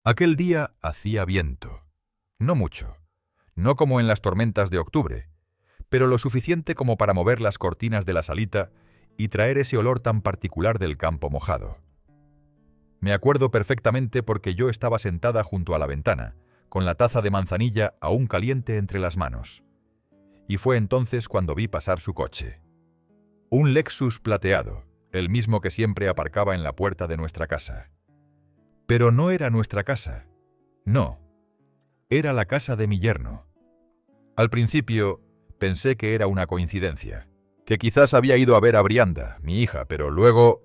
Aquel día hacía viento. No mucho, no como en las tormentas de octubre, pero lo suficiente como para mover las cortinas de la salita y traer ese olor tan particular del campo mojado. Me acuerdo perfectamente porque yo estaba sentada junto a la ventana, con la taza de manzanilla aún caliente entre las manos. Y fue entonces cuando vi pasar su coche. Un Lexus plateado, el mismo que siempre aparcaba en la puerta de nuestra casa. Pero no era nuestra casa. No. Era la casa de mi yerno. Al principio pensé que era una coincidencia, que quizás había ido a ver a Brianda, mi hija, pero luego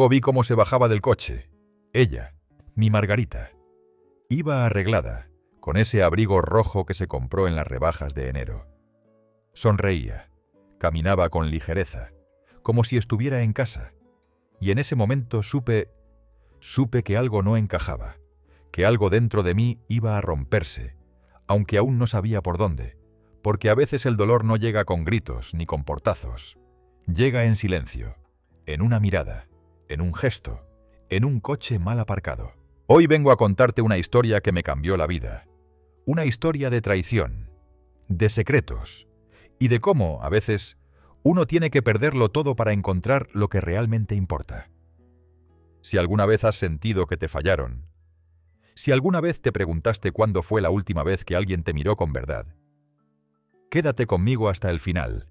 vi cómo se bajaba del coche. Ella, mi Margarita. Iba arreglada, con ese abrigo rojo que se compró en las rebajas de enero. Sonreía, caminaba con ligereza, como si estuviera en casa, y en ese momento supe que algo no encajaba, que algo dentro de mí iba a romperse, aunque aún no sabía por dónde, porque a veces el dolor no llega con gritos ni con portazos, llega en silencio, en una mirada, en un gesto, en un coche mal aparcado. Hoy vengo a contarte una historia que me cambió la vida, una historia de traición, de secretos, y de cómo, a veces, uno tiene que perderlo todo para encontrar lo que realmente importa. Si alguna vez has sentido que te fallaron, si alguna vez te preguntaste cuándo fue la última vez que alguien te miró con verdad, quédate conmigo hasta el final.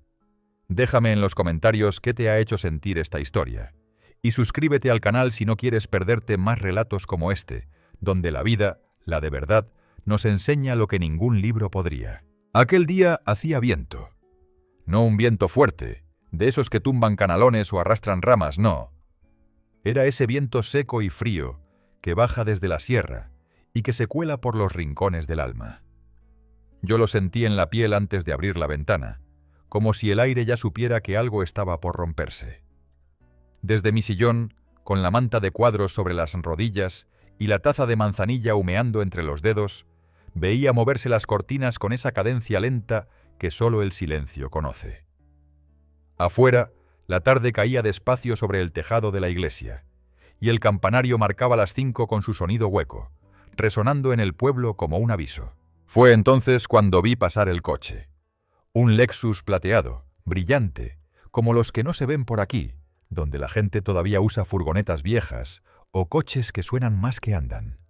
Déjame en los comentarios qué te ha hecho sentir esta historia. Y suscríbete al canal si no quieres perderte más relatos como este, donde la vida, la de verdad, nos enseña lo que ningún libro podría. Aquel día hacía viento. No un viento fuerte, de esos que tumban canalones o arrastran ramas, no. Era ese viento seco y frío que baja desde la sierra y que se cuela por los rincones del alma. Yo lo sentí en la piel antes de abrir la ventana, como si el aire ya supiera que algo estaba por romperse. Desde mi sillón, con la manta de cuadros sobre las rodillas y la taza de manzanilla humeando entre los dedos, veía moverse las cortinas con esa cadencia lenta que solo el silencio conoce. Afuera, la tarde caía despacio sobre el tejado de la iglesia, y el campanario marcaba las 5 con su sonido hueco, resonando en el pueblo como un aviso. Fue entonces cuando vi pasar el coche. Un Lexus plateado, brillante, como los que no se ven por aquí, donde la gente todavía usa furgonetas viejas o coches que suenan más que andan.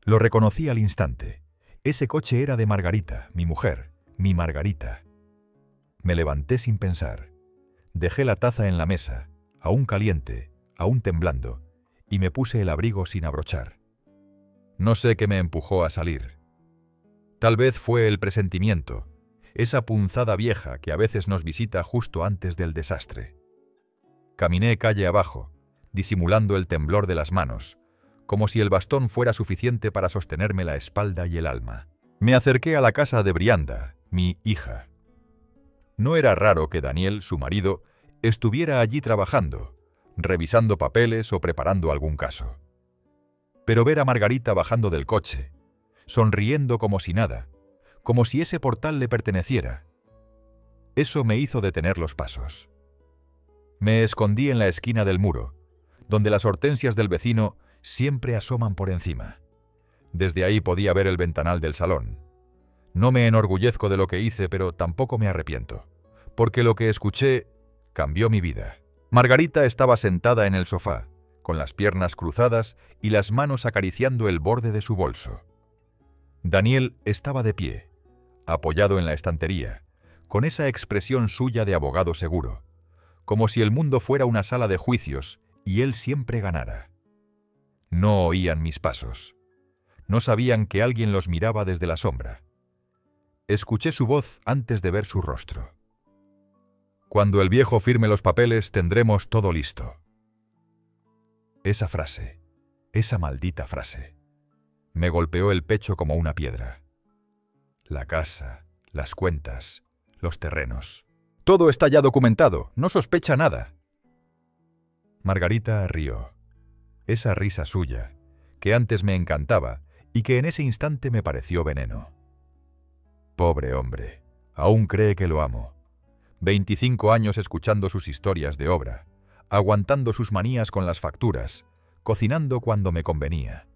Lo reconocí al instante. Ese coche era de Margarita, mi mujer, mi Margarita. Me levanté sin pensar. Dejé la taza en la mesa, aún caliente, aún temblando, y me puse el abrigo sin abrochar. No sé qué me empujó a salir. Tal vez fue el presentimiento, esa punzada vieja que a veces nos visita justo antes del desastre. Caminé calle abajo, disimulando el temblor de las manos, como si el bastón fuera suficiente para sostenerme la espalda y el alma. Me acerqué a la casa de Brianda, mi hija. No era raro que Daniel, su marido, estuviera allí trabajando, revisando papeles o preparando algún caso. Pero ver a Margarita bajando del coche, sonriendo como si nada, como si ese portal le perteneciera, eso me hizo detener los pasos. Me escondí en la esquina del muro, donde las hortensias del vecino siempre asoman por encima. Desde ahí podía ver el ventanal del salón. No me enorgullezco de lo que hice, pero tampoco me arrepiento, porque lo que escuché cambió mi vida. Margarita estaba sentada en el sofá, con las piernas cruzadas y las manos acariciando el borde de su bolso. Daniel estaba de pie, apoyado en la estantería, con esa expresión suya de abogado seguro, como si el mundo fuera una sala de juicios y él siempre ganara. No oían mis pasos. No sabían que alguien los miraba desde la sombra. Escuché su voz antes de ver su rostro. Cuando el viejo firme los papeles tendremos todo listo. Esa frase, esa maldita frase, me golpeó el pecho como una piedra. La casa, las cuentas, los terrenos. Todo está ya documentado, no sospecha nada. Margarita rió. Esa risa suya, que antes me encantaba y que en ese instante me pareció veneno. Pobre hombre, aún cree que lo amo. 25 años escuchando sus historias de obra, aguantando sus manías con las facturas, cocinando cuando me convenía.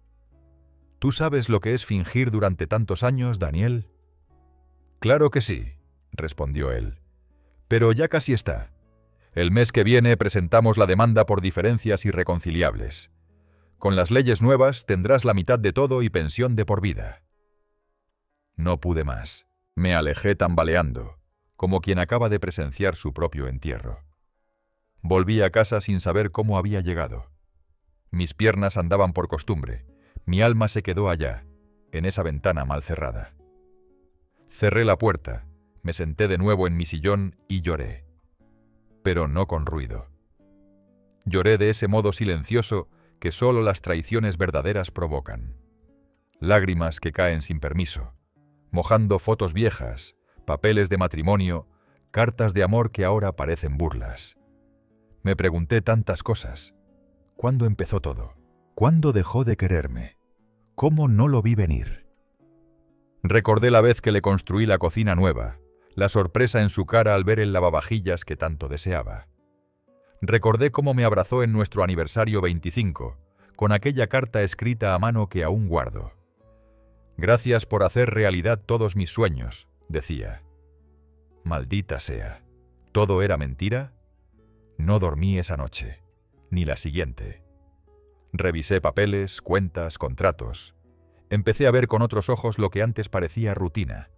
¿Tú sabes lo que es fingir durante tantos años, Daniel? Claro que sí, respondió él. Pero ya casi está. El mes que viene presentamos la demanda por diferencias irreconciliables. Con las leyes nuevas tendrás la mitad de todo y pensión de por vida. No pude más. Me alejé tambaleando, como quien acaba de presenciar su propio entierro. Volví a casa sin saber cómo había llegado. Mis piernas andaban por costumbre. Mi alma se quedó allá, en esa ventana mal cerrada. Cerré la puerta, me senté de nuevo en mi sillón y lloré. Pero no con ruido. Lloré de ese modo silencioso que solo las traiciones verdaderas provocan. Lágrimas que caen sin permiso, mojando fotos viejas, papeles de matrimonio, cartas de amor que ahora parecen burlas. Me pregunté tantas cosas. ¿Cuándo empezó todo? ¿Cuándo dejó de quererme? ¿Cómo no lo vi venir? Recordé la vez que le construí la cocina nueva, la sorpresa en su cara al ver el lavavajillas que tanto deseaba. Recordé cómo me abrazó en nuestro aniversario 25, con aquella carta escrita a mano que aún guardo. Gracias por hacer realidad todos mis sueños, decía. Maldita sea. ¿Todo era mentira? No dormí esa noche, ni la siguiente. Revisé papeles, cuentas, contratos. Empecé a ver con otros ojos lo que antes parecía rutina.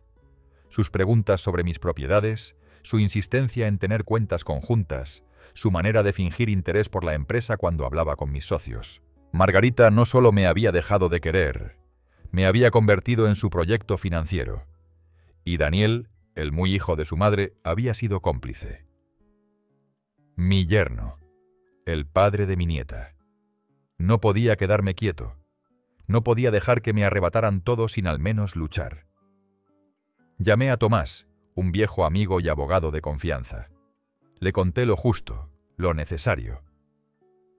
Sus preguntas sobre mis propiedades, su insistencia en tener cuentas conjuntas, su manera de fingir interés por la empresa cuando hablaba con mis socios. Margarita no solo me había dejado de querer, me había convertido en su proyecto financiero. Y Daniel, el muy hijo de su madre, había sido cómplice. Mi yerno, el padre de mi nieta. No podía quedarme quieto. No podía dejar que me arrebataran todo sin al menos luchar. Llamé a Tomás, un viejo amigo y abogado de confianza. Le conté lo justo, lo necesario.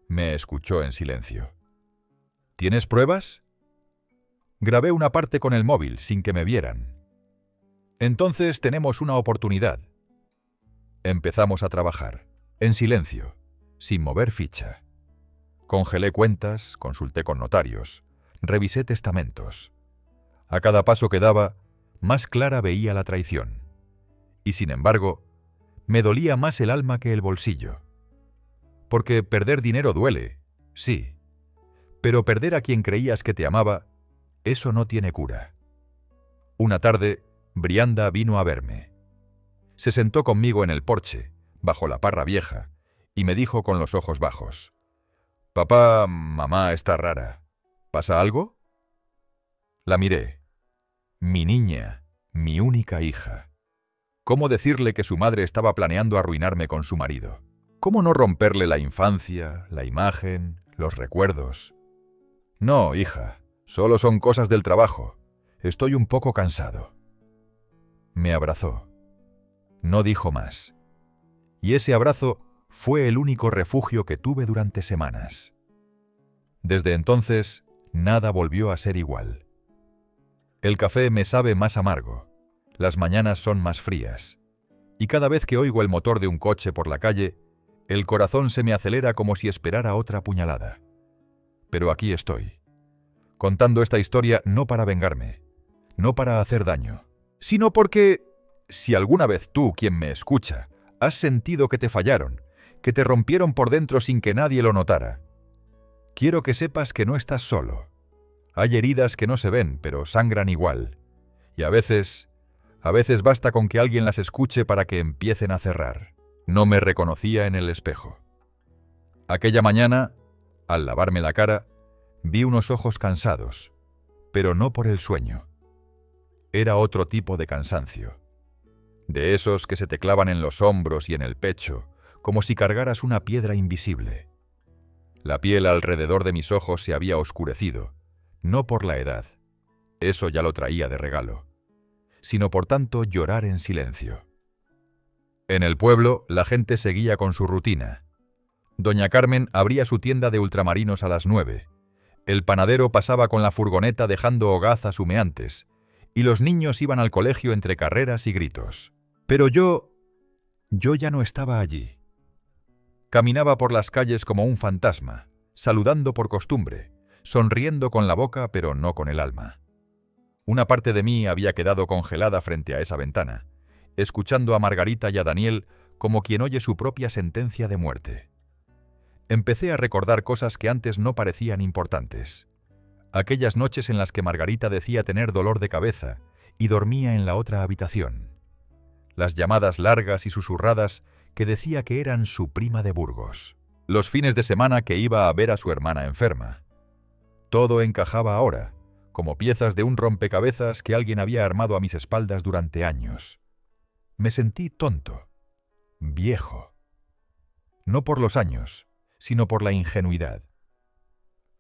Me escuchó en silencio. ¿Tienes pruebas? Grabé una parte con el móvil sin que me vieran. Entonces tenemos una oportunidad. Empezamos a trabajar, en silencio, sin mover ficha. Congelé cuentas, consulté con notarios, revisé testamentos. A cada paso que daba, más clara veía la traición. Y sin embargo, me dolía más el alma que el bolsillo. Porque perder dinero duele, sí. Pero perder a quien creías que te amaba, eso no tiene cura. Una tarde, Brianda vino a verme. Se sentó conmigo en el porche, bajo la parra vieja, y me dijo con los ojos bajos: «Papá, mamá está rara. ¿Pasa algo?» La miré. Mi niña, mi única hija. ¿Cómo decirle que su madre estaba planeando arruinarme con su marido? ¿Cómo no romperle la infancia, la imagen, los recuerdos? No, hija, solo son cosas del trabajo. Estoy un poco cansado. Me abrazó. No dijo más. Y ese abrazo fue el único refugio que tuve durante semanas. Desde entonces, nada volvió a ser igual. El café me sabe más amargo, las mañanas son más frías, y cada vez que oigo el motor de un coche por la calle, el corazón se me acelera como si esperara otra puñalada. Pero aquí estoy, contando esta historia no para vengarme, no para hacer daño, sino porque, si alguna vez tú, quien me escucha, has sentido que te fallaron, que te rompieron por dentro sin que nadie lo notara, quiero que sepas que no estás solo. Hay heridas que no se ven, pero sangran igual. Y a veces basta con que alguien las escuche para que empiecen a cerrar. No me reconocía en el espejo. Aquella mañana, al lavarme la cara, vi unos ojos cansados, pero no por el sueño. Era otro tipo de cansancio. De esos que se te clavan en los hombros y en el pecho, como si cargaras una piedra invisible. La piel alrededor de mis ojos se había oscurecido, no por la edad, eso ya lo traía de regalo, sino por tanto llorar en silencio. En el pueblo, la gente seguía con su rutina. Doña Carmen abría su tienda de ultramarinos a las 9. El panadero pasaba con la furgoneta dejando hogazas humeantes, y los niños iban al colegio entre carreras y gritos. Pero yo ya no estaba allí. Caminaba por las calles como un fantasma, saludando por costumbre, sonriendo con la boca pero no con el alma. Una parte de mí había quedado congelada frente a esa ventana, escuchando a Margarita y a Daniel como quien oye su propia sentencia de muerte. Empecé a recordar cosas que antes no parecían importantes. Aquellas noches en las que Margarita decía tener dolor de cabeza y dormía en la otra habitación. Las llamadas largas y susurradas que decía que eran su prima de Burgos. Los fines de semana que iba a ver a su hermana enferma. Todo encajaba ahora, como piezas de un rompecabezas que alguien había armado a mis espaldas durante años. Me sentí tonto, viejo. No por los años, sino por la ingenuidad.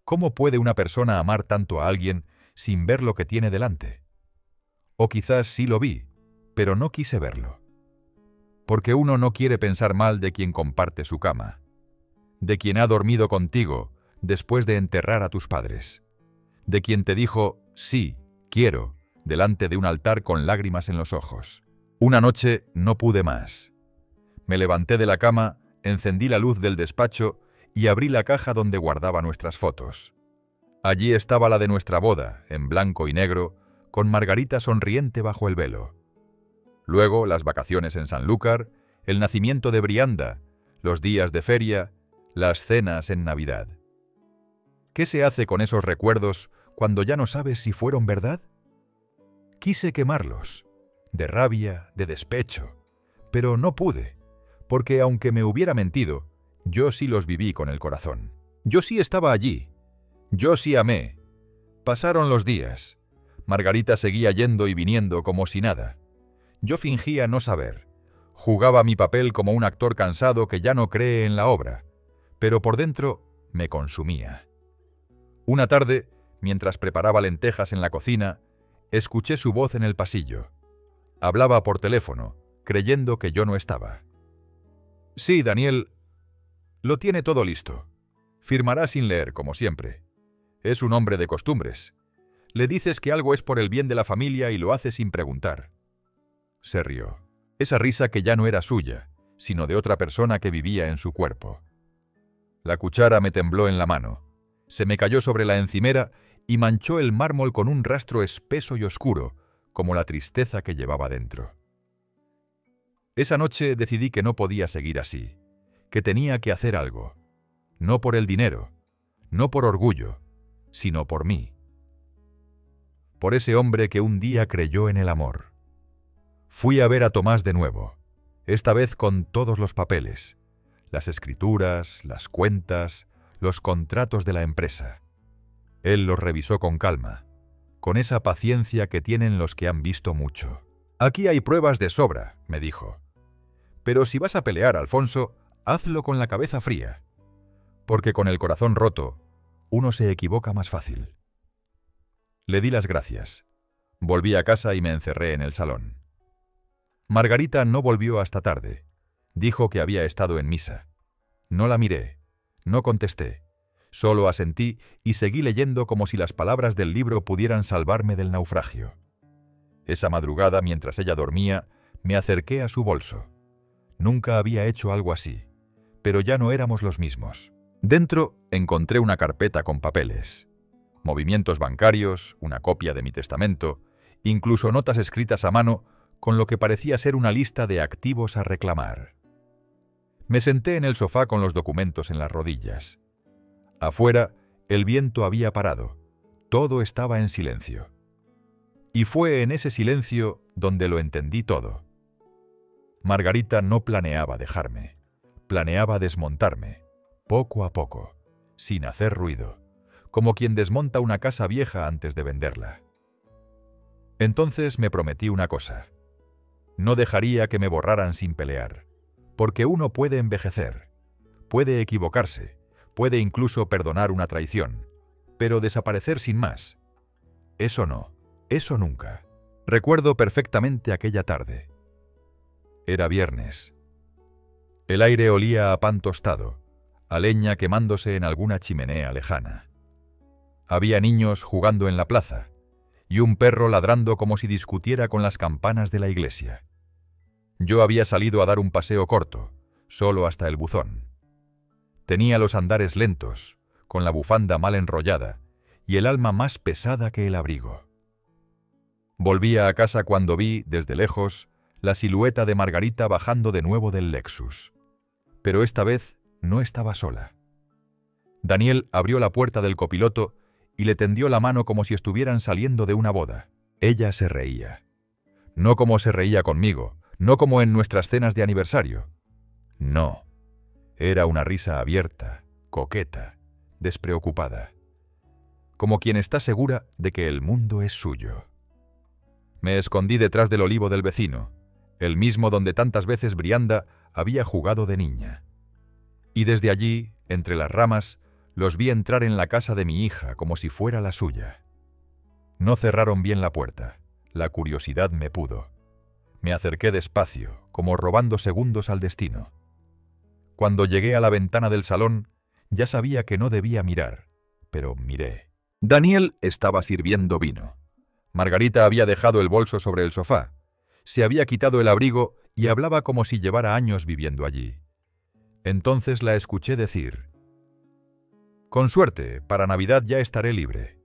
¿Cómo puede una persona amar tanto a alguien sin ver lo que tiene delante? O quizás sí lo vi, pero no quise verlo. Porque uno no quiere pensar mal de quien comparte su cama, de quien ha dormido contigo después de enterrar a tus padres, de quien te dijo «sí, quiero» delante de un altar con lágrimas en los ojos. Una noche no pude más. Me levanté de la cama, encendí la luz del despacho y abrí la caja donde guardaba nuestras fotos. Allí estaba la de nuestra boda, en blanco y negro, con Margarita sonriente bajo el velo. Luego las vacaciones en Sanlúcar, el nacimiento de Brianda, los días de feria, las cenas en Navidad. ¿Qué se hace con esos recuerdos cuando ya no sabes si fueron verdad? Quise quemarlos, de rabia, de despecho, pero no pude, porque aunque me hubiera mentido, yo sí los viví con el corazón. Yo sí estaba allí, yo sí amé. Pasaron los días. Margarita seguía yendo y viniendo como si nada. Yo fingía no saber. Jugaba mi papel como un actor cansado que ya no cree en la obra, pero por dentro me consumía. Una tarde, mientras preparaba lentejas en la cocina, escuché su voz en el pasillo. Hablaba por teléfono, creyendo que yo no estaba. «Sí, Daniel, lo tiene todo listo. Firmará sin leer, como siempre. Es un hombre de costumbres. Le dices que algo es por el bien de la familia y lo hace sin preguntar». Se rió. Esa risa que ya no era suya, sino de otra persona que vivía en su cuerpo. La cuchara me tembló en la mano. Se me cayó sobre la encimera y manchó el mármol con un rastro espeso y oscuro, como la tristeza que llevaba dentro. Esa noche decidí que no podía seguir así, que tenía que hacer algo. No por el dinero, no por orgullo, sino por mí. Por ese hombre que un día creyó en el amor. Fui a ver a Tomás de nuevo, esta vez con todos los papeles, las escrituras, las cuentas, los contratos de la empresa. Él los revisó con calma, con esa paciencia que tienen los que han visto mucho. «Aquí hay pruebas de sobra», me dijo. «Pero si vas a pelear, Alfonso, hazlo con la cabeza fría, porque con el corazón roto uno se equivoca más fácil». Le di las gracias. Volví a casa y me encerré en el salón. Margarita no volvió hasta tarde. Dijo que había estado en misa. No la miré, no contesté. Solo asentí y seguí leyendo como si las palabras del libro pudieran salvarme del naufragio. Esa madrugada, mientras ella dormía, me acerqué a su bolso. Nunca había hecho algo así, pero ya no éramos los mismos. Dentro encontré una carpeta con papeles, movimientos bancarios, una copia de mi testamento, incluso notas escritas a mano con lo que parecía ser una lista de activos a reclamar. Me senté en el sofá con los documentos en las rodillas. Afuera, el viento había parado. Todo estaba en silencio. Y fue en ese silencio donde lo entendí todo. Margarita no planeaba dejarme. Planeaba desmontarme, poco a poco, sin hacer ruido, como quien desmonta una casa vieja antes de venderla. Entonces me prometí una cosa. No dejaría que me borraran sin pelear, porque uno puede envejecer, puede equivocarse, puede incluso perdonar una traición, pero desaparecer sin más. Eso no, eso nunca. Recuerdo perfectamente aquella tarde. Era viernes. El aire olía a pan tostado, a leña quemándose en alguna chimenea lejana. Había niños jugando en la plaza, y un perro ladrando como si discutiera con las campanas de la iglesia. Yo había salido a dar un paseo corto, solo hasta el buzón. Tenía los andares lentos, con la bufanda mal enrollada, y el alma más pesada que el abrigo. Volvía a casa cuando vi, desde lejos, la silueta de Margarita bajando de nuevo del Lexus. Pero esta vez no estaba sola. Daniel abrió la puerta del copiloto y le tendió la mano como si estuvieran saliendo de una boda. Ella se reía. No como se reía conmigo, no como en nuestras cenas de aniversario. No. Era una risa abierta, coqueta, despreocupada. Como quien está segura de que el mundo es suyo. Me escondí detrás del olivo del vecino, el mismo donde tantas veces Brianda había jugado de niña. Y desde allí, entre las ramas, los vi entrar en la casa de mi hija como si fuera la suya. No cerraron bien la puerta. La curiosidad me pudo. Me acerqué despacio, como robando segundos al destino. Cuando llegué a la ventana del salón, ya sabía que no debía mirar, pero miré. Daniel estaba sirviendo vino. Margarita había dejado el bolso sobre el sofá. Se había quitado el abrigo y hablaba como si llevara años viviendo allí. Entonces la escuché decir: «Con suerte, para Navidad ya estaré libre».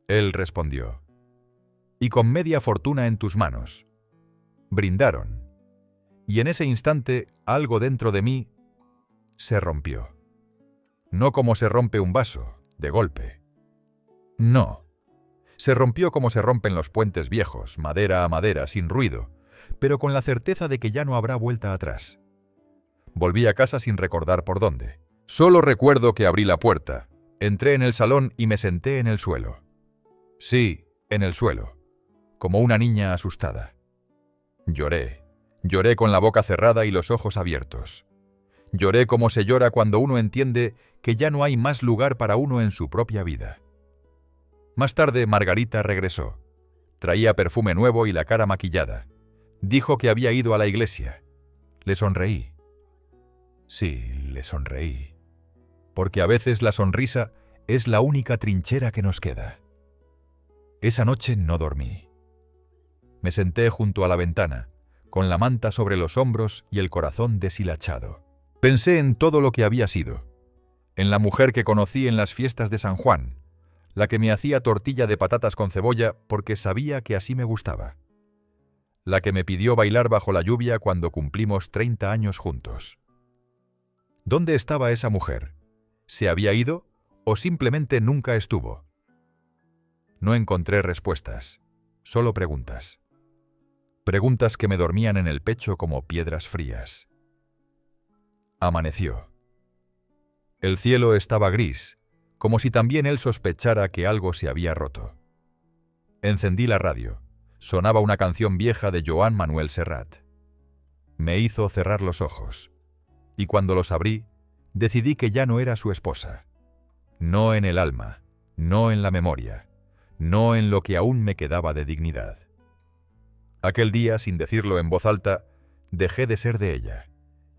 Él respondió: «Y con media fortuna en tus manos». Brindaron. Y en ese instante, algo dentro de mí se rompió. No como se rompe un vaso, de golpe. No. Se rompió como se rompen los puentes viejos, madera a madera, sin ruido, pero con la certeza de que ya no habrá vuelta atrás. Volví a casa sin recordar por dónde. Solo recuerdo que abrí la puerta, entré en el salón y me senté en el suelo. Sí, en el suelo, como una niña asustada. Lloré. Lloré con la boca cerrada y los ojos abiertos. Lloré como se llora cuando uno entiende que ya no hay más lugar para uno en su propia vida. Más tarde Margarita regresó. Traía perfume nuevo y la cara maquillada. Dijo que había ido a la iglesia. Le sonreí. Sí, le sonreí. Porque a veces la sonrisa es la única trinchera que nos queda. Esa noche no dormí. Me senté junto a la ventana, con la manta sobre los hombros y el corazón deshilachado. Pensé en todo lo que había sido. En la mujer que conocí en las fiestas de San Juan, la que me hacía tortilla de patatas con cebolla porque sabía que así me gustaba. La que me pidió bailar bajo la lluvia cuando cumplimos 30 años juntos. ¿Dónde estaba esa mujer? ¿Se había ido o simplemente nunca estuvo? No encontré respuestas, solo preguntas. Preguntas que me dormían en el pecho como piedras frías. Amaneció. El cielo estaba gris, como si también él sospechara que algo se había roto. Encendí la radio. Sonaba una canción vieja de Joan Manuel Serrat. Me hizo cerrar los ojos. Y cuando los abrí, decidí que ya no era su esposa. No en el alma, no en la memoria, no en lo que aún me quedaba de dignidad. Aquel día, sin decirlo en voz alta, dejé de ser de ella,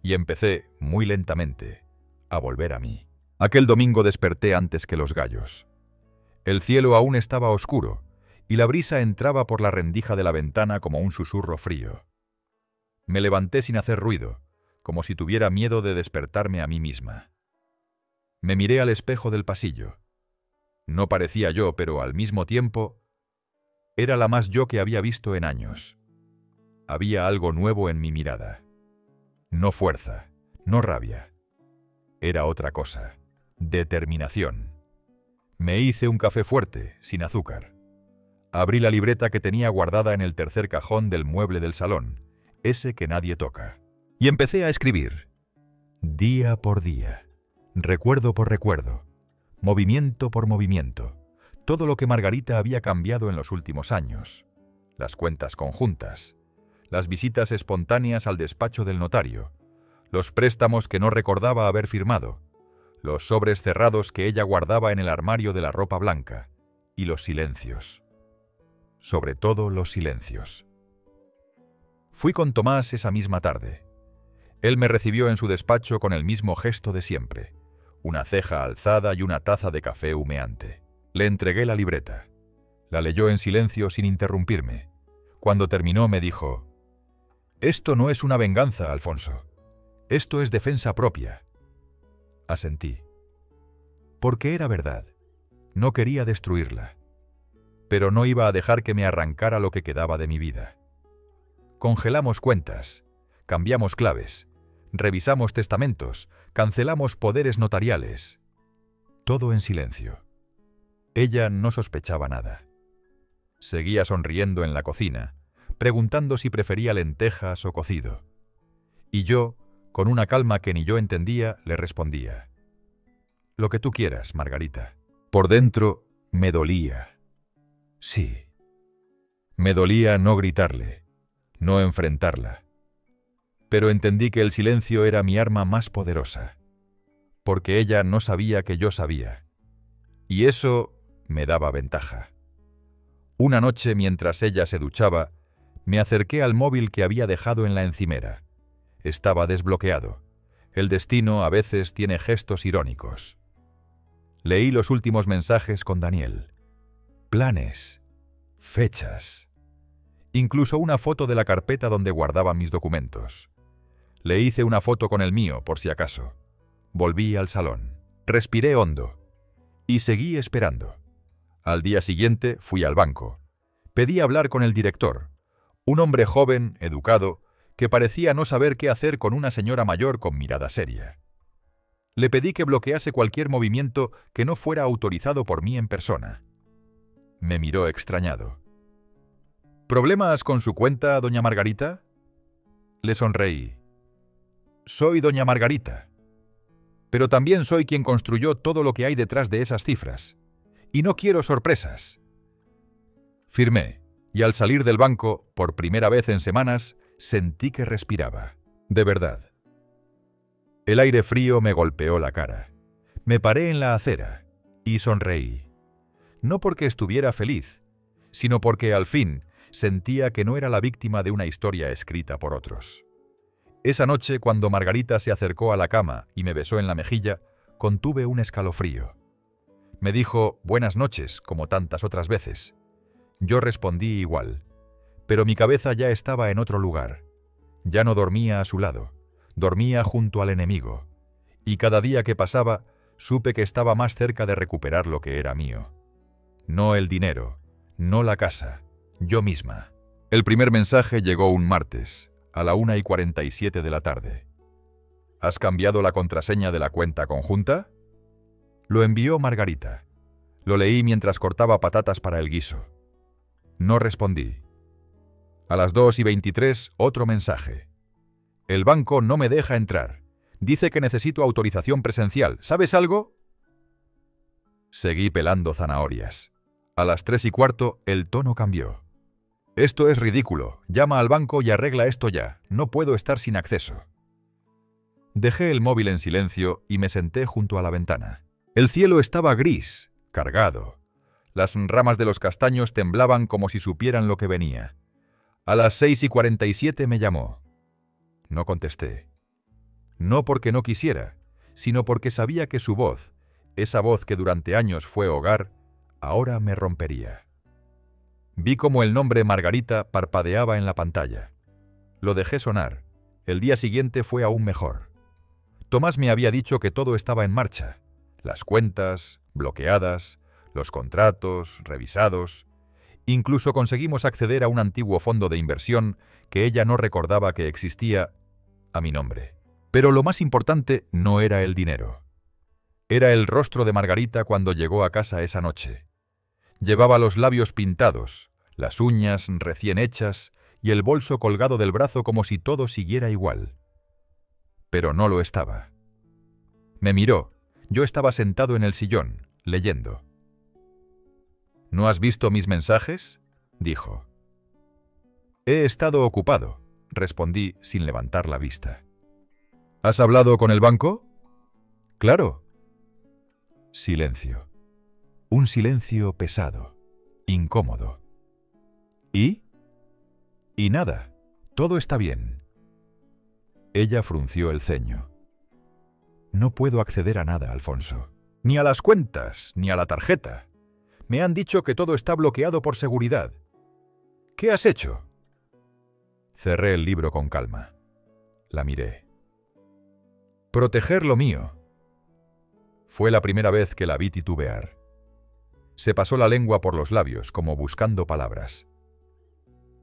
y empecé, muy lentamente, a volver a mí. Aquel domingo desperté antes que los gallos. El cielo aún estaba oscuro, y la brisa entraba por la rendija de la ventana como un susurro frío. Me levanté sin hacer ruido, como si tuviera miedo de despertarme a mí misma. Me miré al espejo del pasillo. No parecía yo, pero al mismo tiempo, era la más yo que había visto en años. Había algo nuevo en mi mirada. No fuerza, no rabia. Era otra cosa, determinación. Me hice un café fuerte, sin azúcar. Abrí la libreta que tenía guardada en el tercer cajón del mueble del salón, ese que nadie toca, y empecé a escribir. Día por día, recuerdo por recuerdo, movimiento por movimiento, todo lo que Margarita había cambiado en los últimos años. Las cuentas conjuntas, las visitas espontáneas al despacho del notario, los préstamos que no recordaba haber firmado, los sobres cerrados que ella guardaba en el armario de la ropa blanca, y los silencios. Sobre todo los silencios. Fui con Tomás esa misma tarde. Él me recibió en su despacho con el mismo gesto de siempre, una ceja alzada y una taza de café humeante. Le entregué la libreta. La leyó en silencio sin interrumpirme. Cuando terminó me dijo: «Esto no es una venganza, Alfonso. Esto es defensa propia». Asentí. Porque era verdad. No quería destruirla, pero no iba a dejar que me arrancara lo que quedaba de mi vida. Congelamos cuentas, cambiamos claves, revisamos testamentos, cancelamos poderes notariales. Todo en silencio. Ella no sospechaba nada. Seguía sonriendo en la cocina, preguntando si prefería lentejas o cocido. Y yo, con una calma que ni yo entendía, le respondía: «Lo que tú quieras, Margarita». Por dentro me dolía. Sí. Me dolía no gritarle, no enfrentarla. Pero entendí que el silencio era mi arma más poderosa, porque ella no sabía que yo sabía. Y eso me daba ventaja. Una noche, mientras ella se duchaba, me acerqué al móvil que había dejado en la encimera. Estaba desbloqueado. El destino a veces tiene gestos irónicos. Leí los últimos mensajes con Daniel. Planes, fechas, incluso una foto de la carpeta donde guardaba mis documentos. Le hice una foto con el mío, por si acaso. Volví al salón. Respiré hondo y seguí esperando. Al día siguiente fui al banco. Pedí hablar con el director, un hombre joven, educado, que parecía no saber qué hacer con una señora mayor con mirada seria. Le pedí que bloquease cualquier movimiento que no fuera autorizado por mí en persona. Me miró extrañado. ¿Problemas con su cuenta, doña Margarita? Le sonreí. Soy doña Margarita, pero también soy quien construyó todo lo que hay detrás de esas cifras. Y no quiero sorpresas. Firmé, y al salir del banco, por primera vez en semanas, sentí que respiraba. De verdad. El aire frío me golpeó la cara. Me paré en la acera y sonreí. No porque estuviera feliz, sino porque al fin sentía que no era la víctima de una historia escrita por otros. Esa noche, cuando Margarita se acercó a la cama y me besó en la mejilla, contuve un escalofrío. Me dijo buenas noches, como tantas otras veces. Yo respondí igual, pero mi cabeza ya estaba en otro lugar. Ya no dormía a su lado, dormía junto al enemigo, y cada día que pasaba supe que estaba más cerca de recuperar lo que era mío. No el dinero, no la casa, yo misma. El primer mensaje llegó un martes, a la 1:47 de la tarde. ¿Has cambiado la contraseña de la cuenta conjunta? Lo envió Margarita. Lo leí mientras cortaba patatas para el guiso. No respondí. A las 2:23, otro mensaje. El banco no me deja entrar. Dice que necesito autorización presencial. ¿Sabes algo? Seguí pelando zanahorias. A las 3:15, el tono cambió. Esto es ridículo. Llama al banco y arregla esto ya. No puedo estar sin acceso. Dejé el móvil en silencio y me senté junto a la ventana. El cielo estaba gris, cargado. Las ramas de los castaños temblaban como si supieran lo que venía. A las 6:47 me llamó. No contesté. No porque no quisiera, sino porque sabía que su voz, esa voz que durante años fue hogar, ahora me rompería. Vi cómo el nombre Margarita parpadeaba en la pantalla. Lo dejé sonar. El día siguiente fue aún mejor. Tomás me había dicho que todo estaba en marcha. Las cuentas, bloqueadas, los contratos, revisados. Incluso conseguimos acceder a un antiguo fondo de inversión que ella no recordaba que existía a mi nombre. Pero lo más importante no era el dinero. Era el rostro de Margarita cuando llegó a casa esa noche. Llevaba los labios pintados, las uñas recién hechas y el bolso colgado del brazo como si todo siguiera igual. Pero no lo estaba. Me miró. Yo estaba sentado en el sillón, leyendo. ¿No has visto mis mensajes?, dijo. He estado ocupado, respondí sin levantar la vista. ¿Has hablado con el banco? Claro. Silencio. Un silencio pesado, incómodo. ¿Y? Y nada, todo está bien. Ella frunció el ceño. No puedo acceder a nada, Alfonso. Ni a las cuentas, ni a la tarjeta. Me han dicho que todo está bloqueado por seguridad. ¿Qué has hecho? Cerré el libro con calma. La miré. Proteger lo mío. Fue la primera vez que la vi titubear. Se pasó la lengua por los labios, como buscando palabras.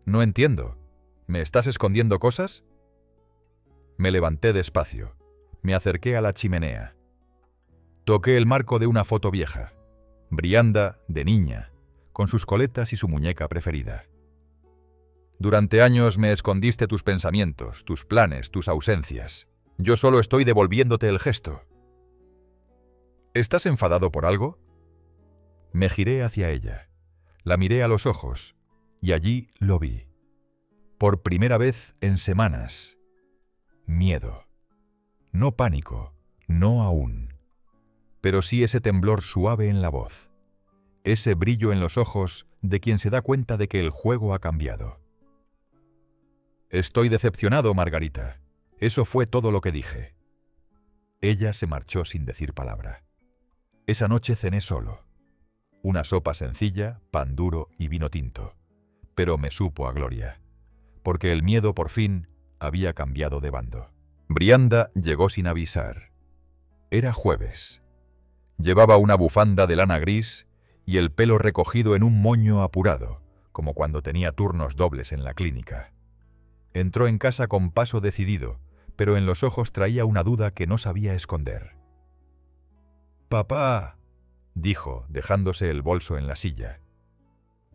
No entiendo. ¿Me estás escondiendo cosas? Me levanté despacio. Me acerqué a la chimenea. Toqué el marco de una foto vieja. Brianda, de niña, con sus coletas y su muñeca preferida. Durante años me escondiste tus pensamientos, tus planes, tus ausencias. Yo solo estoy devolviéndote el gesto. ¿Estás enfadado por algo? Me giré hacia ella. La miré a los ojos y allí lo vi. Por primera vez en semanas. Miedo. No pánico, no aún. Pero sí ese temblor suave en la voz. Ese brillo en los ojos de quien se da cuenta de que el juego ha cambiado. Estoy decepcionado, Margarita. Eso fue todo lo que dije. Ella se marchó sin decir palabra. Esa noche cené solo. Una sopa sencilla, pan duro y vino tinto. Pero me supo a gloria. Porque el miedo, por fin, había cambiado de bando. Brianda llegó sin avisar. Era jueves. Llevaba una bufanda de lana gris y el pelo recogido en un moño apurado, como cuando tenía turnos dobles en la clínica. Entró en casa con paso decidido, pero en los ojos traía una duda que no sabía esconder. «Papá», dijo, dejándose el bolso en la silla.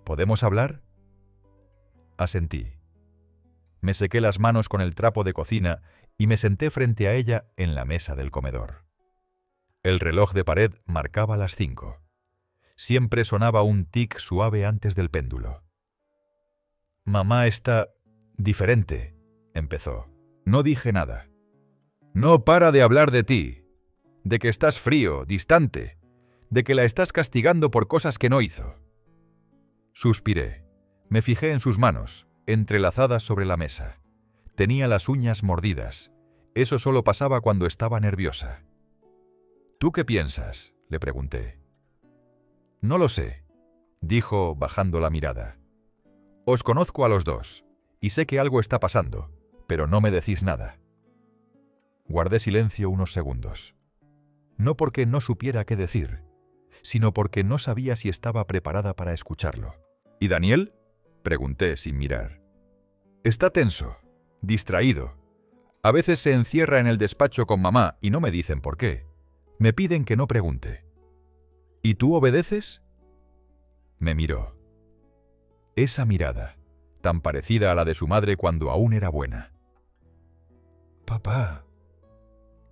«¿Podemos hablar?» Asentí. Me sequé las manos con el trapo de cocina y me senté frente a ella en la mesa del comedor. El reloj de pared marcaba las 5. Siempre sonaba un tic suave antes del péndulo. «Mamá está diferente», empezó. No dije nada. «No para de hablar de ti, de que estás frío, distante, de que la estás castigando por cosas que no hizo». Suspiré. Me fijé en sus manos, entrelazadas sobre la mesa. Tenía las uñas mordidas. Eso solo pasaba cuando estaba nerviosa. «¿Tú qué piensas?», le pregunté. «No lo sé», dijo bajando la mirada. «Os conozco a los dos, y sé que algo está pasando, pero no me decís nada». Guardé silencio unos segundos. No porque no supiera qué decir, sino porque no sabía si estaba preparada para escucharlo. «¿Y Daniel?», pregunté sin mirar. «Está tenso, distraído. A veces se encierra en el despacho con mamá y no me dicen por qué. Me piden que no pregunte». «¿Y tú obedeces?». Me miró. Esa mirada, tan parecida a la de su madre cuando aún era buena. «Papá,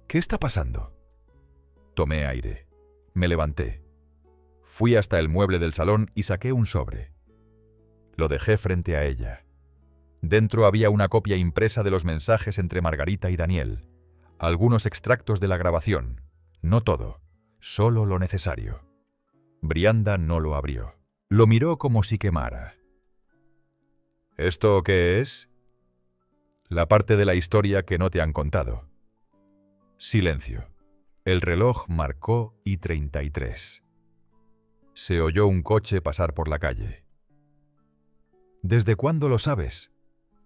¿qué está pasando?». Tomé aire. Me levanté. Fui hasta el mueble del salón y saqué un sobre. Lo dejé frente a ella. Dentro había una copia impresa de los mensajes entre Margarita y Daniel. Algunos extractos de la grabación. No todo, solo lo necesario. Brianda no lo abrió. Lo miró como si quemara. «¿Esto qué es?». «La parte de la historia que no te han contado». Silencio. El reloj marcó y 33. Se oyó un coche pasar por la calle. «¿Desde cuándo lo sabes?»,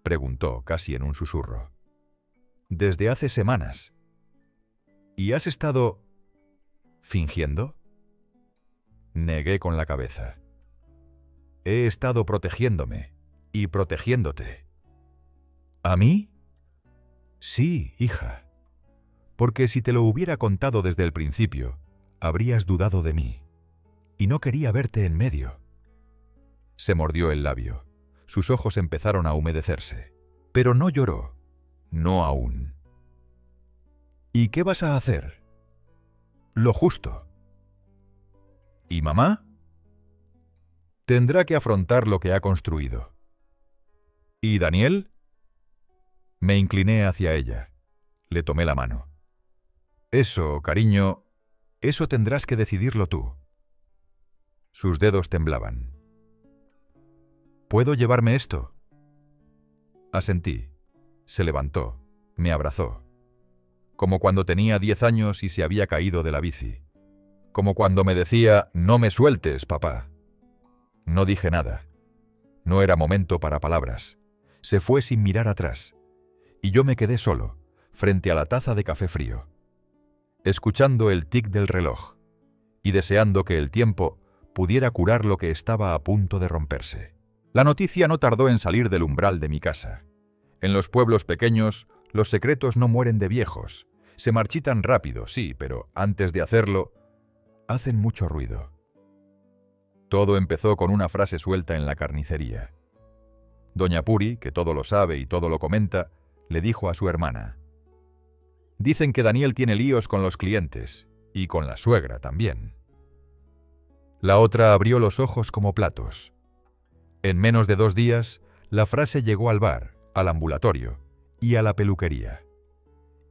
preguntó casi en un susurro. «Desde hace semanas». «¿Y has estado fingiendo?». Negué con la cabeza. «He estado protegiéndome y protegiéndote». «¿A mí?». «Sí, hija. Porque si te lo hubiera contado desde el principio, habrías dudado de mí. Y no quería verte en medio». Se mordió el labio. Sus ojos empezaron a humedecerse. Pero no lloró. No aún. «¿Y qué vas a hacer?». «Lo justo». «¿Y mamá?». «Tendrá que afrontar lo que ha construido». «¿Y Daniel?». Me incliné hacia ella. Le tomé la mano. «Eso, cariño, eso tendrás que decidirlo tú». Sus dedos temblaban. «¿Puedo llevarme esto?». Asentí. Se levantó. Me abrazó. Como cuando tenía 10 años y se había caído de la bici. Como cuando me decía, «No me sueltes, papá». No dije nada. No era momento para palabras. Se fue sin mirar atrás. Y yo me quedé solo, frente a la taza de café frío, escuchando el tic del reloj y deseando que el tiempo pudiera curar lo que estaba a punto de romperse. La noticia no tardó en salir del umbral de mi casa. En los pueblos pequeños, los secretos no mueren de viejos. Se marchitan rápido, sí, pero antes de hacerlo, hacen mucho ruido. Todo empezó con una frase suelta en la carnicería. Doña Puri, que todo lo sabe y todo lo comenta, le dijo a su hermana: «Dicen que Daniel tiene líos con los clientes, y con la suegra también». La otra abrió los ojos como platos. En menos de 2 días, la frase llegó al bar, al ambulatorio y a la peluquería.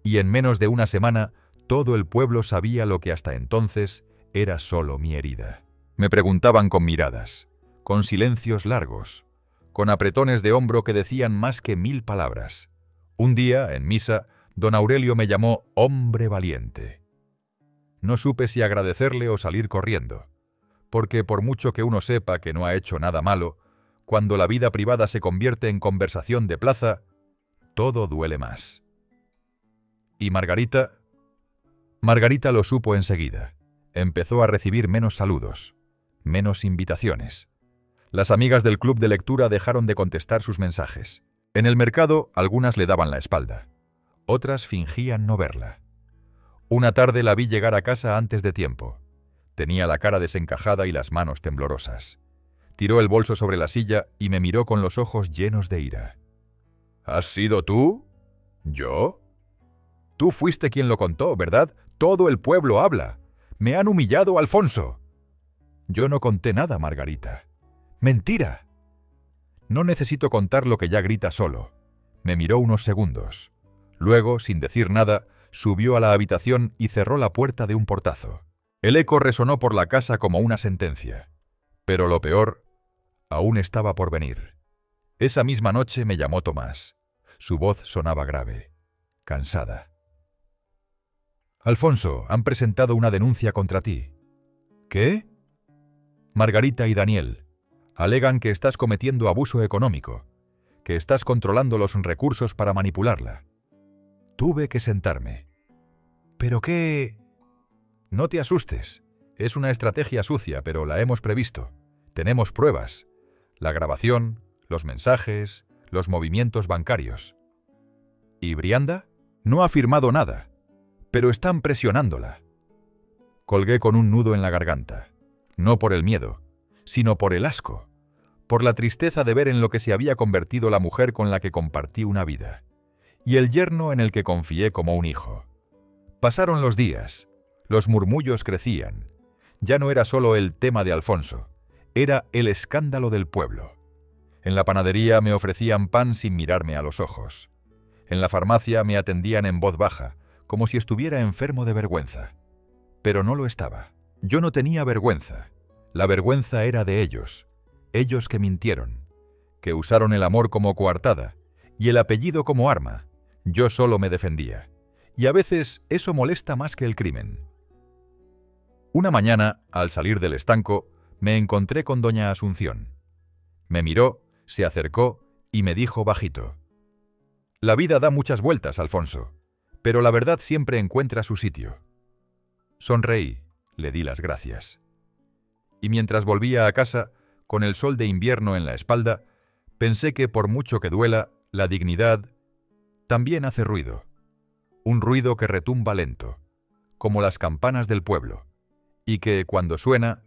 Y en menos de una semana, todo el pueblo sabía lo que hasta entonces era solo mi herida. Me preguntaban con miradas, con silencios largos, con apretones de hombro que decían más que 1000 palabras. Un día, en misa, don Aurelio me llamó hombre valiente. No supe si agradecerle o salir corriendo, porque por mucho que uno sepa que no ha hecho nada malo, cuando la vida privada se convierte en conversación de plaza, todo duele más. ¿Y Margarita? Margarita lo supo enseguida. Empezó a recibir menos saludos, menos invitaciones. Las amigas del club de lectura dejaron de contestar sus mensajes. En el mercado, algunas le daban la espalda. Otras fingían no verla. Una tarde la vi llegar a casa antes de tiempo. Tenía la cara desencajada y las manos temblorosas. Tiró el bolso sobre la silla y me miró con los ojos llenos de ira. ¿Has sido tú? ¿Yo? Tú fuiste quien lo contó, ¿verdad? Todo el pueblo habla. Me han humillado, Alfonso. Yo no conté nada, Margarita. ¡Mentira! No necesito contar lo que ya grita solo. Me miró unos segundos. Luego, sin decir nada, subió a la habitación y cerró la puerta de un portazo. El eco resonó por la casa como una sentencia. Pero lo peor aún estaba por venir. Esa misma noche me llamó Tomás. Su voz sonaba grave, cansada. «Alfonso, han presentado una denuncia contra ti». «¿Qué?» «Margarita y Daniel alegan que estás cometiendo abuso económico, que estás controlando los recursos para manipularla». Tuve que sentarme. «¿Pero qué?» «No te asustes. Es una estrategia sucia, pero la hemos previsto. Tenemos pruebas. La grabación, los mensajes, los movimientos bancarios». «¿Y Brianda?» «No ha firmado nada, pero están presionándola». Colgué con un nudo en la garganta. No por el miedo, sino por el asco, por la tristeza de ver en lo que se había convertido la mujer con la que compartí una vida, y el yerno en el que confié como un hijo. Pasaron los días, los murmullos crecían. Ya no era solo el tema de Alfonso, era el escándalo del pueblo. En la panadería me ofrecían pan sin mirarme a los ojos. En la farmacia me atendían en voz baja, como si estuviera enfermo de vergüenza. Pero no lo estaba. Yo no tenía vergüenza. La vergüenza era de ellos. Ellos que mintieron, que usaron el amor como coartada y el apellido como arma. Yo solo me defendía. Y a veces eso molesta más que el crimen. Una mañana, al salir del estanco, me encontré con doña Asunción. Me miró, se acercó y me dijo bajito: «La vida da muchas vueltas, Alfonso, pero la verdad siempre encuentra su sitio». Sonreí, le di las gracias. Y mientras volvía a casa, con el sol de invierno en la espalda, pensé que por mucho que duela, la dignidad también hace ruido. Un ruido que retumba lento, como las campanas del pueblo, y que, cuando suena,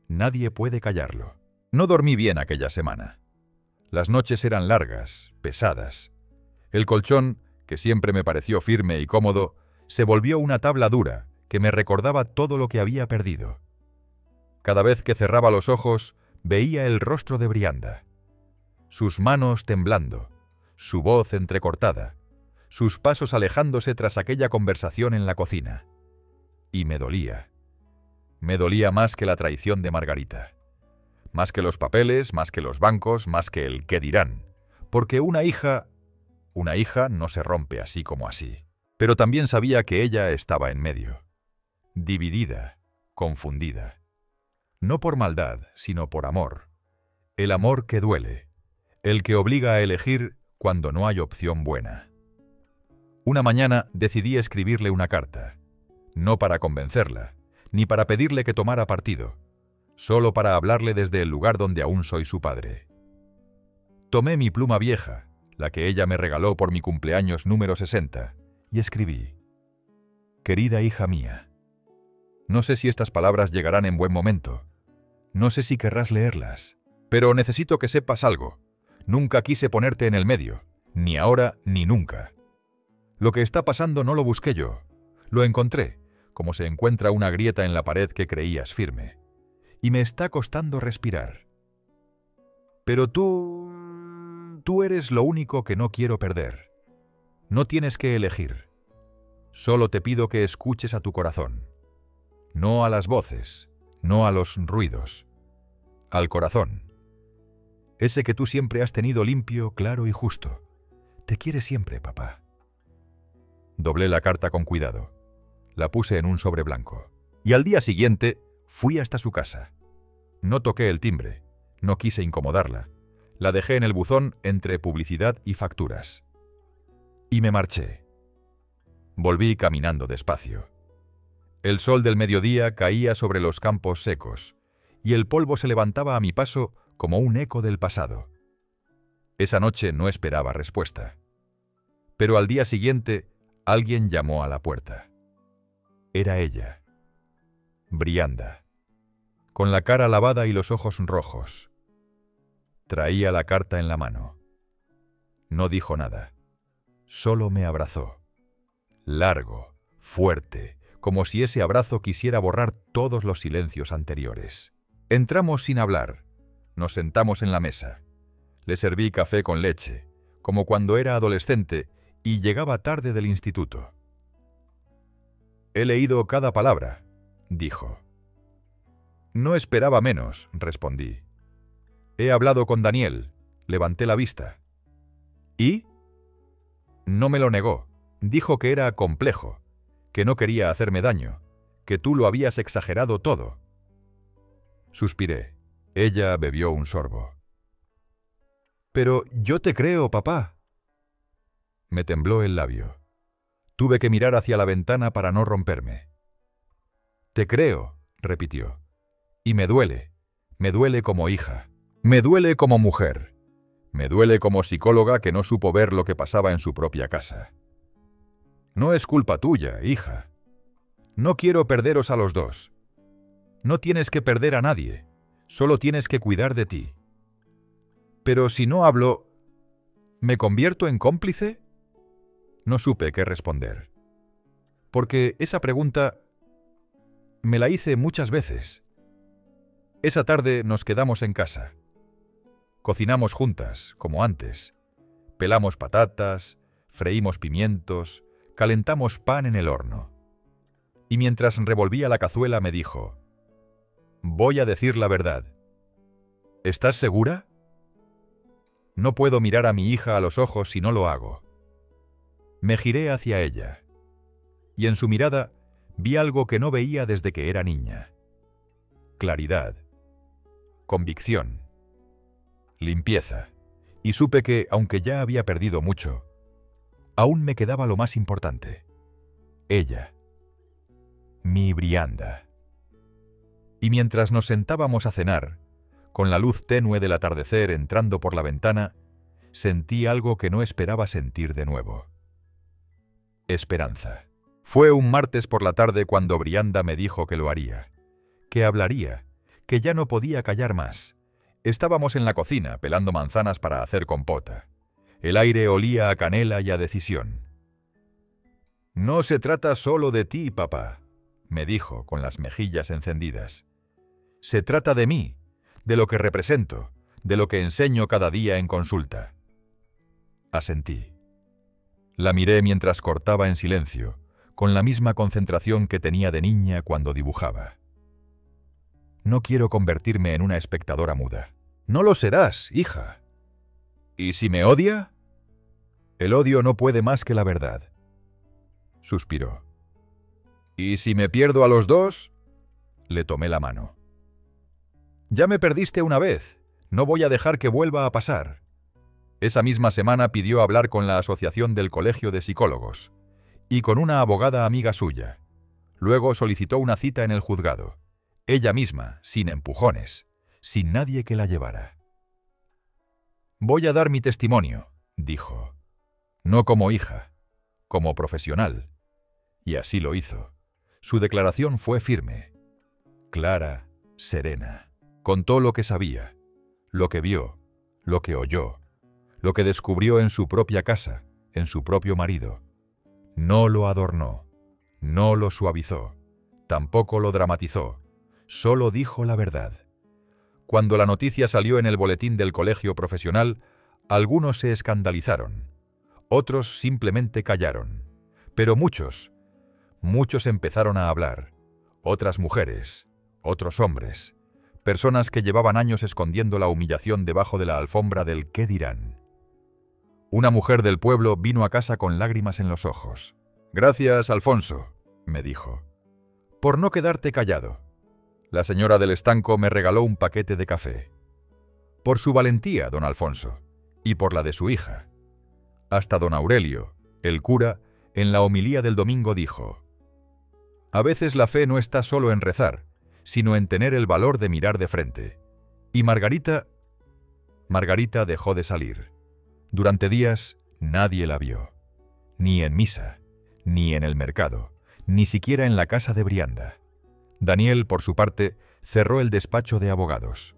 nadie puede callarlo. No dormí bien aquella semana. Las noches eran largas, pesadas. El colchón, que siempre me pareció firme y cómodo, se volvió una tabla dura que me recordaba todo lo que había perdido. Cada vez que cerraba los ojos, veía el rostro de Brianda. Sus manos temblando, su voz entrecortada, sus pasos alejándose tras aquella conversación en la cocina. Y me dolía. Me dolía más que la traición de Margarita. Más que los papeles, más que los bancos, más que el qué dirán. Porque una hija no se rompe así como así. Pero también sabía que ella estaba en medio. Dividida, confundida. No por maldad, sino por amor. El amor que duele. El que obliga a elegir cuando no hay opción buena. Una mañana decidí escribirle una carta. No para convencerla, ni para pedirle que tomara partido. solo para hablarle desde el lugar donde aún soy su padre. Tomé mi pluma vieja, la que ella me regaló por mi cumpleaños número 60, y escribí: «Querida hija mía, no sé si estas palabras llegarán en buen momento. No sé si querrás leerlas, pero necesito que sepas algo. Nunca quise ponerte en el medio, ni ahora ni nunca. Lo que está pasando no lo busqué yo. Lo encontré, como se encuentra una grieta en la pared que creías firme. Y me está costando respirar. Pero tú eres lo único que no quiero perder. No tienes que elegir. Solo te pido que escuches a tu corazón. No a las voces, no a los ruidos. Al corazón. Ese que tú siempre has tenido limpio, claro y justo. Te quiere siempre, papá». Doblé la carta con cuidado. La puse en un sobre blanco. Y al día siguiente fui hasta su casa. No toqué el timbre. No quise incomodarla. La dejé en el buzón entre publicidad y facturas. Y me marché. Volví caminando despacio. El sol del mediodía caía sobre los campos secos, y el polvo se levantaba a mi paso como un eco del pasado. Esa noche no esperaba respuesta. Pero al día siguiente, alguien llamó a la puerta. Era ella, Brianda, con la cara lavada y los ojos rojos. Traía la carta en la mano. No dijo nada. Solo me abrazó. Largo, fuerte, como si ese abrazo quisiera borrar todos los silencios anteriores. Entramos sin hablar. Nos sentamos en la mesa. Le serví café con leche, como cuando era adolescente y llegaba tarde del instituto. «He leído cada palabra», dijo. «No esperaba menos», respondí. «He hablado con Daniel», levanté la vista. «¿Y?» No me lo negó. Dijo que era complejo, que no quería hacerme daño, que tú lo habías exagerado todo. Suspiré. Ella bebió un sorbo. «Pero yo te creo, papá». Me tembló el labio. Tuve que mirar hacia la ventana para no romperme. «Te creo», repitió. «Y me duele como hija, me duele como mujer, me duele como psicóloga que no supo ver lo que pasaba en su propia casa. No es culpa tuya, hija. No quiero perderos a los dos. No tienes que perder a nadie, solo tienes que cuidar de ti. Pero si no hablo, ¿me convierto en cómplice?». No supe qué responder. Porque esa pregunta me la hice muchas veces. Esa tarde nos quedamos en casa. Cocinamos juntas, como antes. Pelamos patatas, freímos pimientos, calentamos pan en el horno. Y mientras revolvía la cazuela me dijo: «Voy a decir la verdad. ¿Estás segura?». No puedo mirar a mi hija a los ojos si no lo hago. Me giré hacia ella. Y en su mirada vi algo que no veía desde que era niña. Claridad. Convicción. Limpieza. Y supe que, aunque ya había perdido mucho, aún me quedaba lo más importante. Ella. Mi Brianda. Y mientras nos sentábamos a cenar, con la luz tenue del atardecer entrando por la ventana, sentí algo que no esperaba sentir de nuevo. Esperanza. Fue un martes por la tarde cuando Brianda me dijo que lo haría, que hablaría, que ya no podía callar más. Estábamos en la cocina pelando manzanas para hacer compota. El aire olía a canela y a decisión. «No se trata solo de ti, papá», me dijo con las mejillas encendidas. «Se trata de mí, de lo que represento, de lo que enseño cada día en consulta». Asentí. La miré mientras cortaba en silencio, con la misma concentración que tenía de niña cuando dibujaba. «No quiero convertirme en una espectadora muda». «No lo serás, hija». «¿Y si me odia?». «El odio no puede más que la verdad». Suspiró. «¿Y si me pierdo a los dos?». Le tomé la mano. «Ya me perdiste una vez. No voy a dejar que vuelva a pasar». Esa misma semana pidió hablar con la Asociación del Colegio de Psicólogos y con una abogada amiga suya. Luego solicitó una cita en el juzgado. ella misma, sin empujones, sin nadie que la llevara. «Voy a dar mi testimonio», dijo, «no como hija, como profesional». Y así lo hizo. Su declaración fue firme, clara, serena. Contó lo que sabía, lo que vio, lo que oyó, lo que descubrió en su propia casa, en su propio marido. No lo adornó, no lo suavizó, tampoco lo dramatizó, solo dijo la verdad. Cuando la noticia salió en el boletín del colegio profesional, algunos se escandalizaron, otros simplemente callaron, pero muchos empezaron a hablar, otras mujeres, otros hombres, personas que llevaban años escondiendo la humillación debajo de la alfombra del «¿qué dirán?». Una mujer del pueblo vino a casa con lágrimas en los ojos. «Gracias, Alfonso», me dijo, «por no quedarte callado. La señora del estanco me regaló un paquete de café. Por su valentía, don Alfonso, y por la de su hija». Hasta don Aurelio, el cura, en la homilía del domingo dijo: «A veces la fe no está solo en rezar, sino en tener el valor de mirar de frente». Y Margarita dejó de salir. Durante días nadie la vio, ni en misa, ni en el mercado, ni siquiera en la casa de Brianda. Daniel, por su parte, cerró el despacho de abogados.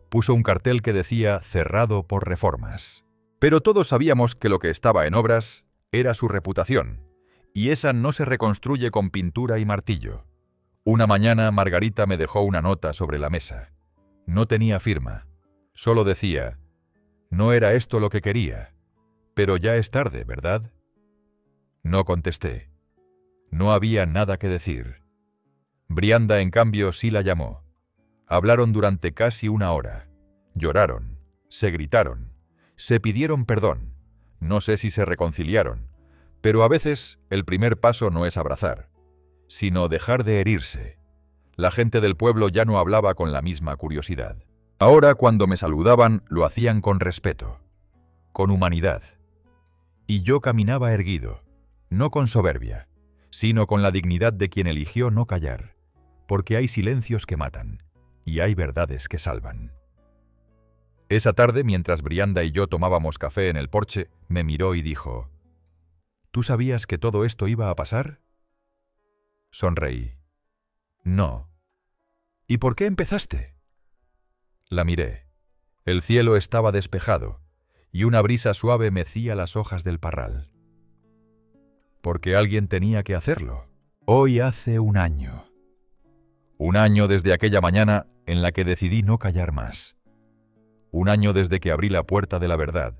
Puso un cartel que decía «cerrado por reformas». Pero todos sabíamos que lo que estaba en obras era su reputación, y esa no se reconstruye con pintura y martillo. Una mañana Margarita me dejó una nota sobre la mesa. No tenía firma, solo decía: «No era esto lo que quería, pero ya es tarde, ¿verdad?». No contesté. No había nada que decir. Brianda, en cambio, sí la llamó. Hablaron durante casi una hora. Lloraron, se gritaron, se pidieron perdón. No sé si se reconciliaron, pero a veces el primer paso no es abrazar, sino dejar de herirse. La gente del pueblo ya no hablaba con la misma curiosidad. Ahora, cuando me saludaban, lo hacían con respeto, con humanidad. Y yo caminaba erguido, no con soberbia, sino con la dignidad de quien eligió no callar, porque hay silencios que matan, y hay verdades que salvan. Esa tarde, mientras Brianda y yo tomábamos café en el porche, me miró y dijo: «¿Tú sabías que todo esto iba a pasar?». Sonreí. «No». «¿Y por qué empezaste?». La miré. El cielo estaba despejado, y una brisa suave mecía las hojas del parral. «Porque alguien tenía que hacerlo. Hoy hace un año. Un año desde aquella mañana en la que decidí no callar más. Un año desde que abrí la puerta de la verdad,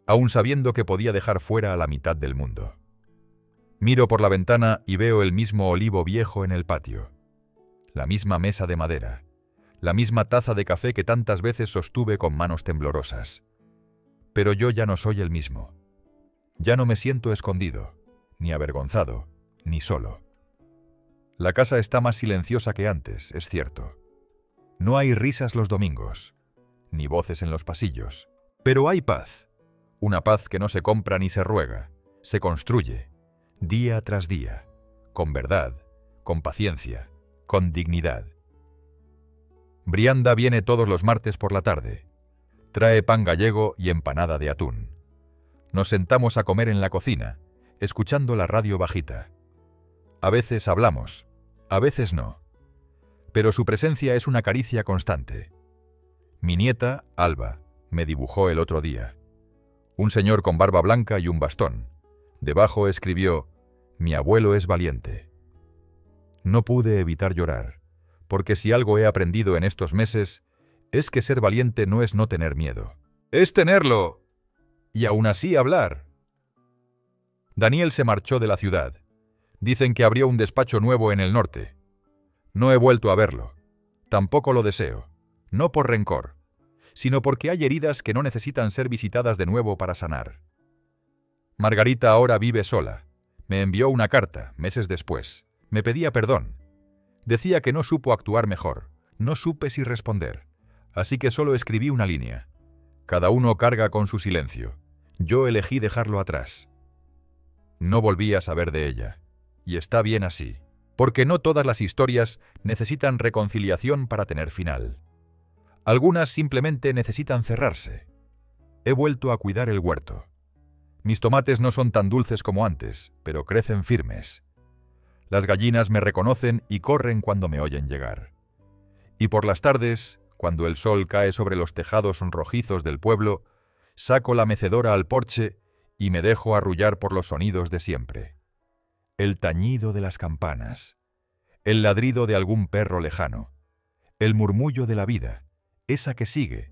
aun sabiendo que podía dejar fuera a la mitad del mundo. Miro por la ventana y veo el mismo olivo viejo en el patio, la misma mesa de madera, la misma taza de café que tantas veces sostuve con manos temblorosas. Pero yo ya no soy el mismo. Ya no me siento escondido, ni avergonzado, ni solo. La casa está más silenciosa que antes, es cierto. No hay risas los domingos, ni voces en los pasillos, pero hay paz. Una paz que no se compra ni se ruega, se construye, día tras día, con verdad, con paciencia, con dignidad. Brianda viene todos los martes por la tarde. Trae pan gallego y empanada de atún. Nos sentamos a comer en la cocina, escuchando la radio bajita. A veces hablamos, a veces no. Pero su presencia es una caricia constante. Mi nieta, Alba, me dibujó el otro día. Un señor con barba blanca y un bastón. Debajo escribió: «Mi abuelo es valiente». No pude evitar llorar, porque si algo he aprendido en estos meses, es que ser valiente no es no tener miedo. Es tenerlo, y aún así hablar. Daniel se marchó de la ciudad. Dicen que abrió un despacho nuevo en el norte. No he vuelto a verlo. Tampoco lo deseo. No por rencor, sino porque hay heridas que no necesitan ser visitadas de nuevo para sanar. Margarita ahora vive sola. Me envió una carta, meses después. Me pedía perdón. Decía que no supo actuar mejor. No supe si responder. Así que solo escribí una línea. Cada uno carga con su silencio. Yo elegí dejarlo atrás. No volví a saber de ella. Y está bien así. Porque no todas las historias necesitan reconciliación para tener final. Algunas simplemente necesitan cerrarse. He vuelto a cuidar el huerto. Mis tomates no son tan dulces como antes, pero crecen firmes. Las gallinas me reconocen y corren cuando me oyen llegar. Y por las tardes, cuando el sol cae sobre los tejados rojizos del pueblo, saco la mecedora al porche y me dejo arrullar por los sonidos de siempre. El tañido de las campanas, el ladrido de algún perro lejano, el murmullo de la vida, esa que sigue,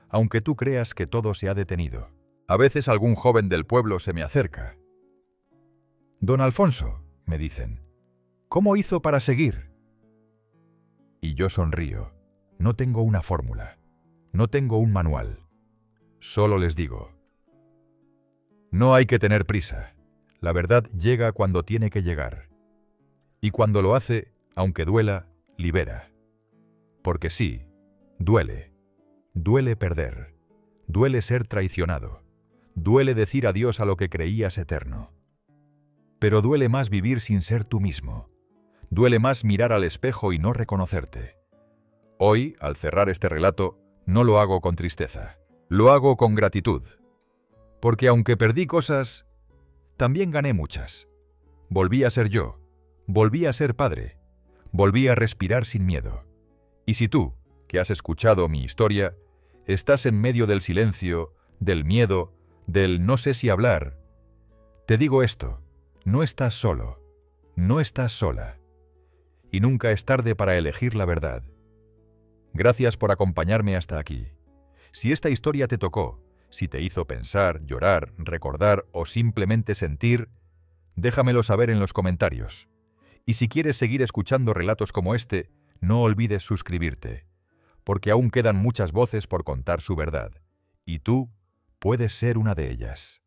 aunque tú creas que todo se ha detenido. A veces algún joven del pueblo se me acerca. «Don Alfonso», me dicen, «¿cómo hizo para seguir?» Y yo sonrío. No tengo una fórmula, no tengo un manual. Solo les digo, no hay que tener prisa. La verdad llega cuando tiene que llegar. Y cuando lo hace, aunque duela, libera. Porque sí, duele. Duele perder. Duele ser traicionado. Duele decir adiós a lo que creías eterno. Pero duele más vivir sin ser tú mismo. Duele más mirar al espejo y no reconocerte. Hoy, al cerrar este relato, no lo hago con tristeza. Lo hago con gratitud. Porque aunque perdí cosas, también gané muchas. Volví a ser yo. Volví a ser padre. Volví a respirar sin miedo. Y si tú, que has escuchado mi historia, estás en medio del silencio, del miedo, del no sé si hablar, te digo esto, no estás solo, no estás sola. Y nunca es tarde para elegir la verdad. Gracias por acompañarme hasta aquí. Si esta historia te tocó, si te hizo pensar, llorar, recordar o simplemente sentir, déjamelo saber en los comentarios. Y si quieres seguir escuchando relatos como este, no olvides suscribirte, porque aún quedan muchas voces por contar su verdad, y tú puedes ser una de ellas.